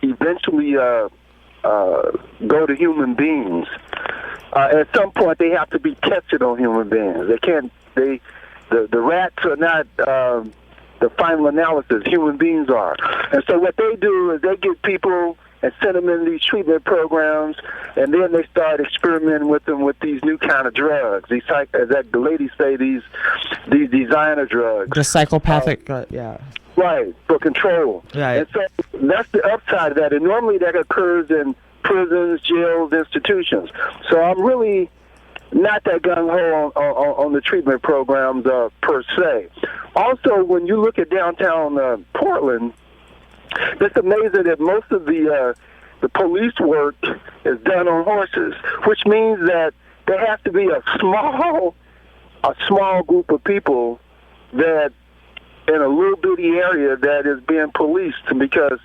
eventually go to human beings, at some point they have to be tested on human beings. They can't. The rats are not the final analysis. Human beings are. And so what they do is they get people and send them in these treatment programs, and then they start experimenting with them with these new kind of drugs. These, as the ladies say, these designer drugs. The psychopathic, yeah. Right, for control. Right. And so that's the upside of that. And normally that occurs in prisons, jails, institutions. So I'm really not that gung-ho on the treatment programs per se. Also, when you look at downtown Portland, it's amazing that most of the police work is done on horses, which means that there has to be a small group of people that in a little bitty area that is being policed, because,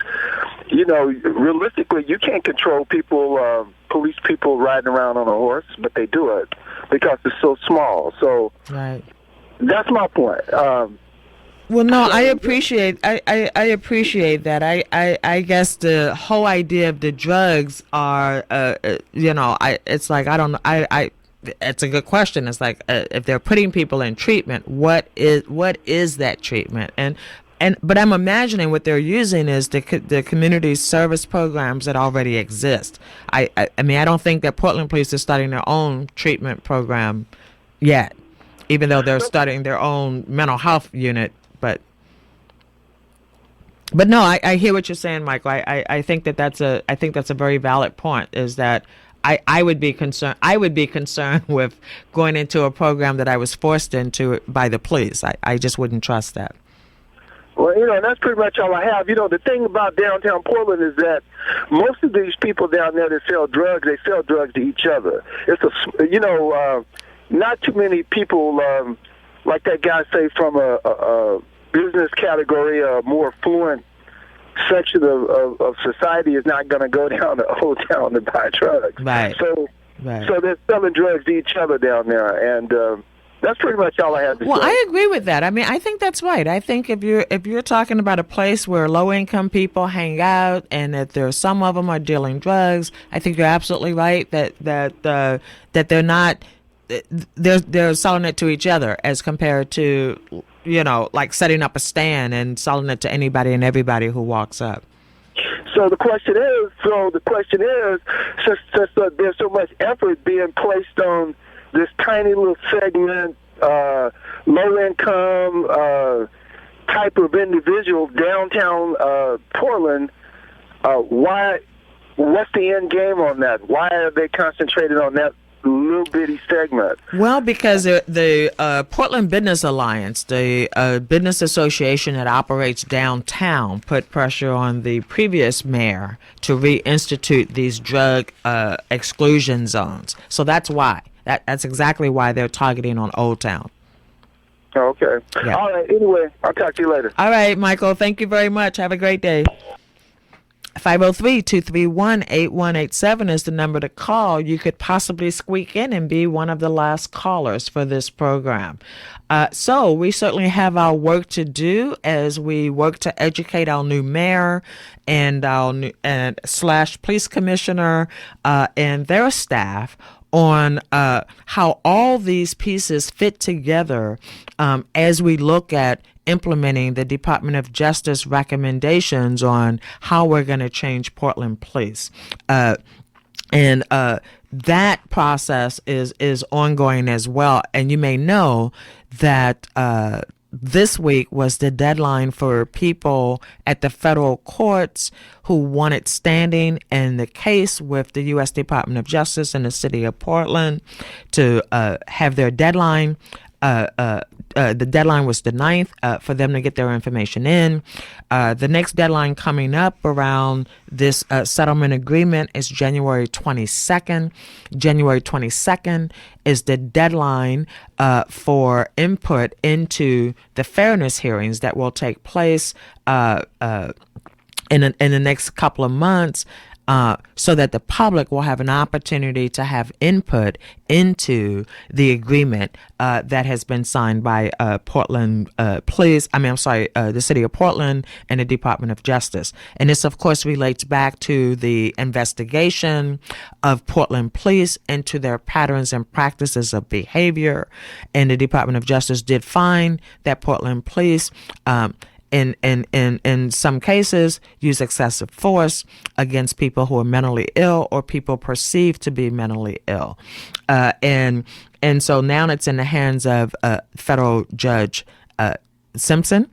you know, realistically, you can't control people, police people riding around on a horse, but they do it because it's so small. So right. That's my point. Well, no, I appreciate that. I guess the whole idea of the drugs are, it's like, I don't know, it's a good question. It's like, if they're putting people in treatment, what is that treatment? But I'm imagining what they're using is the community service programs that already exist. I mean, I don't think that Portland Police is starting their own treatment program yet, even though they're starting their own mental health unit. But no, I hear what you're saying, Michael. I think that's a very valid point. Is that I would be concerned. I would be concerned with going into a program that I was forced into by the police. I just wouldn't trust that. Well, you know, that's pretty much all I have. You know, the thing about downtown Portland is that most of these people down there that sell drugs, they sell drugs to each other. It's not too many people like that guy say from a business category, a more affluent section of society is not going to go down to Old Town to buy drugs. Right. So they're selling drugs to each other down there, and that's pretty much all I have to say. Well, I agree with that. I mean, I think that's right. I think if you're talking about a place where low-income people hang out, and that some of them are dealing drugs, I think you're absolutely right that they're not. They're selling it to each other as compared to, you know, like setting up a stand and selling it to anybody and everybody who walks up. So the question is, since there's so much effort being placed on this tiny little segment, low income type of individual downtown Portland, what's the end game on that? Why are they concentrated on that little bitty segment? Well, because the Portland Business Alliance, the business association that operates downtown, put pressure on the previous mayor to reinstitute these drug exclusion zones. So that's why. That's exactly why they're targeting on Old Town. Oh, okay. Yeah. All right. Anyway, I'll talk to you later. All right, Michael. Thank you very much. Have a great day. 503-231-8187 is the number to call. You could possibly squeak in and be one of the last callers for this program. So we certainly have our work to do as we work to educate our new mayor and our new / police commissioner and their staff on how all these pieces fit together as we look at implementing the Department of Justice recommendations on how we're going to change Portland Police. And that process is ongoing as well. And you may know that this week was the deadline for people at the federal courts who wanted standing in the case with the U.S. Department of Justice in the city of Portland to have their deadline. The deadline was the 9th for them to get their information in. The next deadline coming up around this settlement agreement is January 22nd. January 22nd is the deadline for input into the fairness hearings that will take place in the next couple of months. So that the public will have an opportunity to have input into the agreement that has been signed by Portland Police. The City of Portland and the Department of Justice. And this, of course, relates back to the investigation of Portland Police into their patterns and practices of behavior. And the Department of Justice did find that Portland Police in some cases use excessive force against people who are mentally ill or people perceived to be mentally ill. And so now it's in the hands of federal Judge Simpson.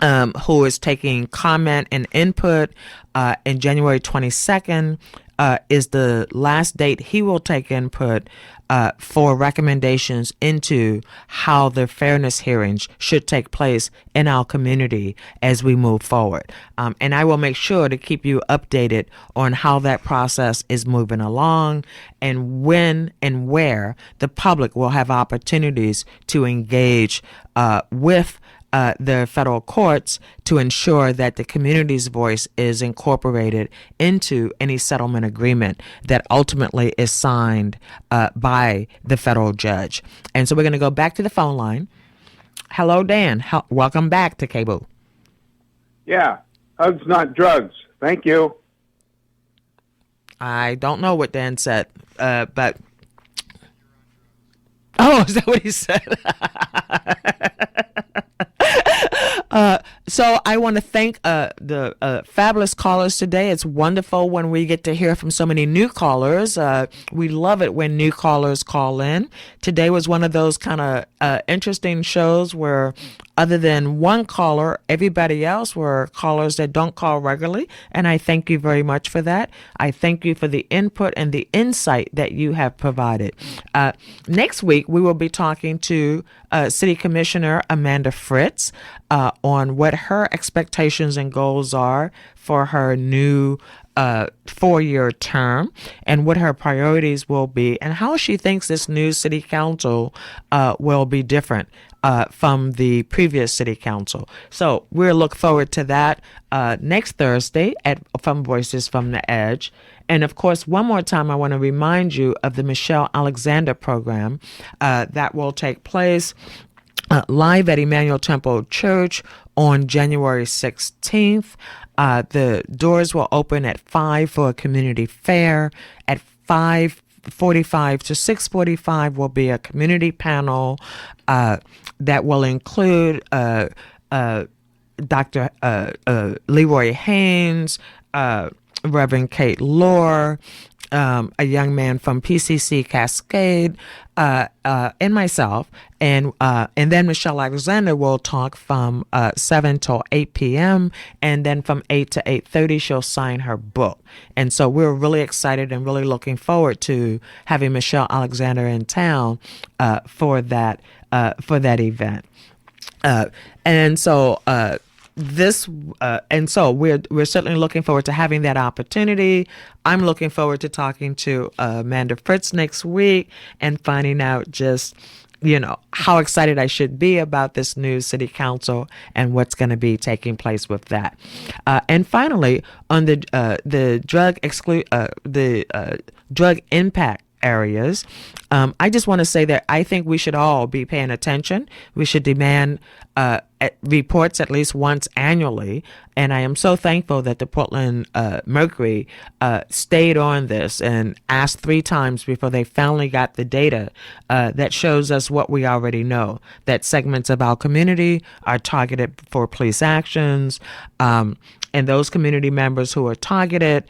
who is taking comment and input, and January 22nd is the last date he will take input for recommendations into how the fairness hearings should take place in our community as we move forward. And I will make sure to keep you updated on how that process is moving along and when and where the public will have opportunities to engage with the federal courts to ensure that the community's voice is incorporated into any settlement agreement that ultimately is signed by the federal judge. And so we're going to go back to the phone line. Hello, Dan. Welcome back to KBOO. Yeah, hugs, not drugs. Thank you. I don't know what Dan said, but... Oh, is that what he said? So I want to thank the fabulous callers today. It's wonderful when we get to hear from so many new callers. We love it when new callers call in. Today was one of those kind of interesting shows where other than one caller, everybody else were callers that don't call regularly, and I thank you very much for that. I thank you for the input and the insight that you have provided. Next week, we will be talking to City Commissioner Amanda Fritz on what her expectations and goals are for her new 4-year term and what her priorities will be and how she thinks this new city council will be different from the previous city council. So we'll look forward to that next Thursday from Voices from the Edge. And of course, one more time, I want to remind you of the Michelle Alexander program that will take place live at Emmanuel Temple Church on January 16th. The doors will open at 5 for a community fair. At 5:45 to 6:45 will be a community panel that will include Dr. Leroy Haynes, Reverend Kate Lohr, a young man from PCC Cascade, and myself, and then Michelle Alexander will talk from 7 till 8 p.m. and then from 8 to 8:30 she'll sign her book. And so we're really excited and really looking forward to having Michelle Alexander in town for that event. And so we're certainly looking forward to having that opportunity. I'm looking forward to talking to Amanda Fritz next week and finding out just, how excited I should be about this new city council and what's going to be taking place with that. And finally, on the drug impact areas, I just want to say that I think we should all be paying attention. We should demand reports at least once annually. And I am so thankful that the Portland Mercury stayed on this and asked 3 times before they finally got the data that shows us what we already know, that segments of our community are targeted for police actions, and those community members who are targeted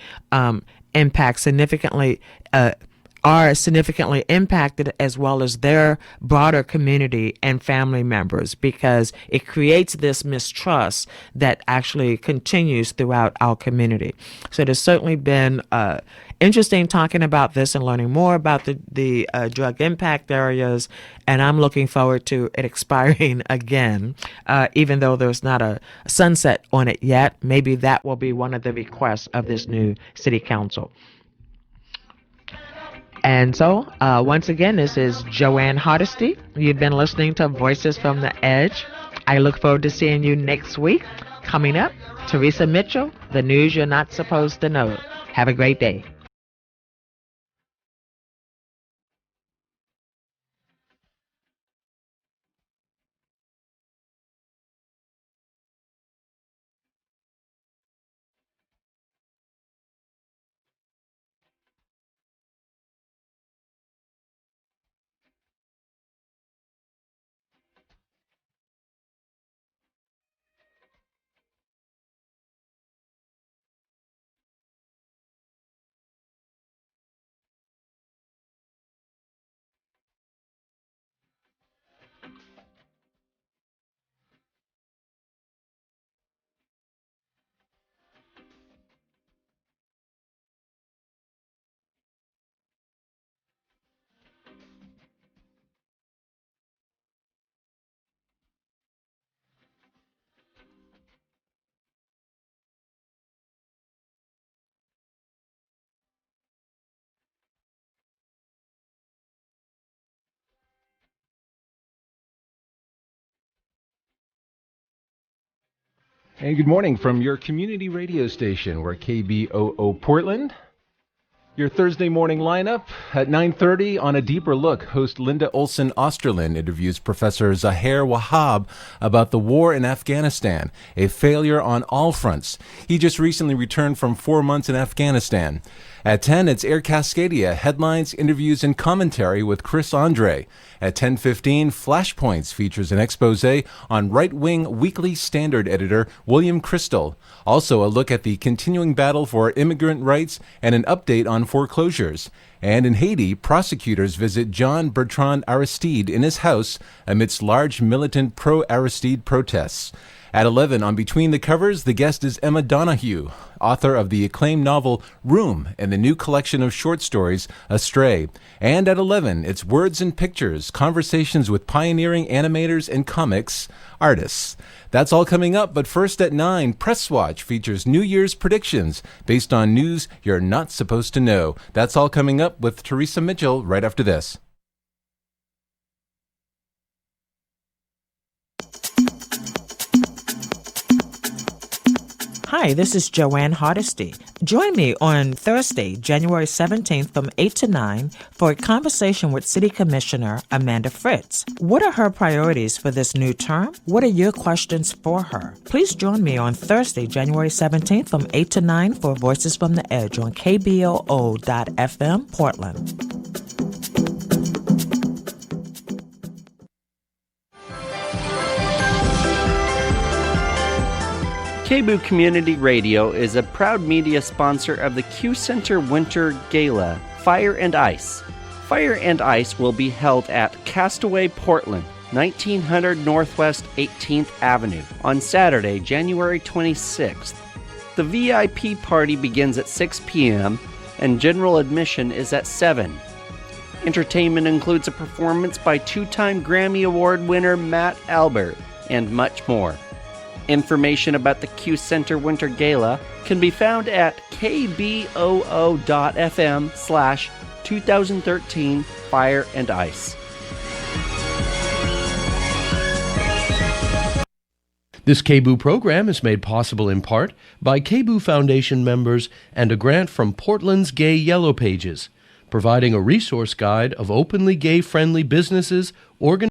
are significantly impacted, as well as their broader community and family members, because it creates this mistrust that actually continues throughout our community. So it has certainly been interesting talking about this and learning more about the drug impact areas, and I'm looking forward to it expiring again, even though there's not a sunset on it yet. Maybe that will be one of the requests of this new city council. And so, once again, this is Joanne Hardesty. You've been listening to Voices from the Edge. I look forward to seeing you next week. Coming up, Teresa Mitchell, the news you're not supposed to know. Have a great day. And good morning from your community radio station. We're KBOO Portland. Your Thursday morning lineup at 9:30 on A Deeper Look. Host Linda Olson Osterlin interviews Professor Zaher Wahab about the war in Afghanistan, a failure on all fronts. He just recently returned from 4 months in Afghanistan. At 10, it's Air Cascadia, headlines, interviews, and commentary with Chris Andre. At 10:15, Flashpoints features an expose on right-wing Weekly Standard editor William Crystal. Also, a look at the continuing battle for immigrant rights and an update on foreclosures. And in Haiti, prosecutors visit John Bertrand Aristide in his house amidst large militant pro-Aristide protests. At 11, on Between the Covers, the guest is Emma Donahue, author of the acclaimed novel Room and the new collection of short stories Astray. And at 11, it's Words and Pictures, conversations with pioneering animators and comics artists. That's all coming up, but first at 9, Press Watch features New Year's predictions based on news you're not supposed to know. That's all coming up with Teresa Mitchell right after this. Hi, this is Joanne Hardesty. Join me on Thursday, January 17th from 8 to 9 for a conversation with City Commissioner Amanda Fritz. What are her priorities for this new term? What are your questions for her? Please join me on Thursday, January 17th from 8 to 9 for Voices from the Edge on KBOO.FM, Portland. KBOO Community Radio is a proud media sponsor of the Q Center Winter Gala, Fire and Ice. Fire and Ice will be held at Castaway Portland, 1900 Northwest 18th Avenue, on Saturday, January 26th. The VIP party begins at 6 p.m. and general admission is at 7. Entertainment includes a performance by two-time Grammy Award winner Matt Albert and much more. Information about the Q Center Winter Gala can be found at kboo.fm/2013 Fire and Ice. This KBOO program is made possible in part by KBOO Foundation members and a grant from Portland's Gay Yellow Pages, providing a resource guide of openly gay-friendly businesses, organizations,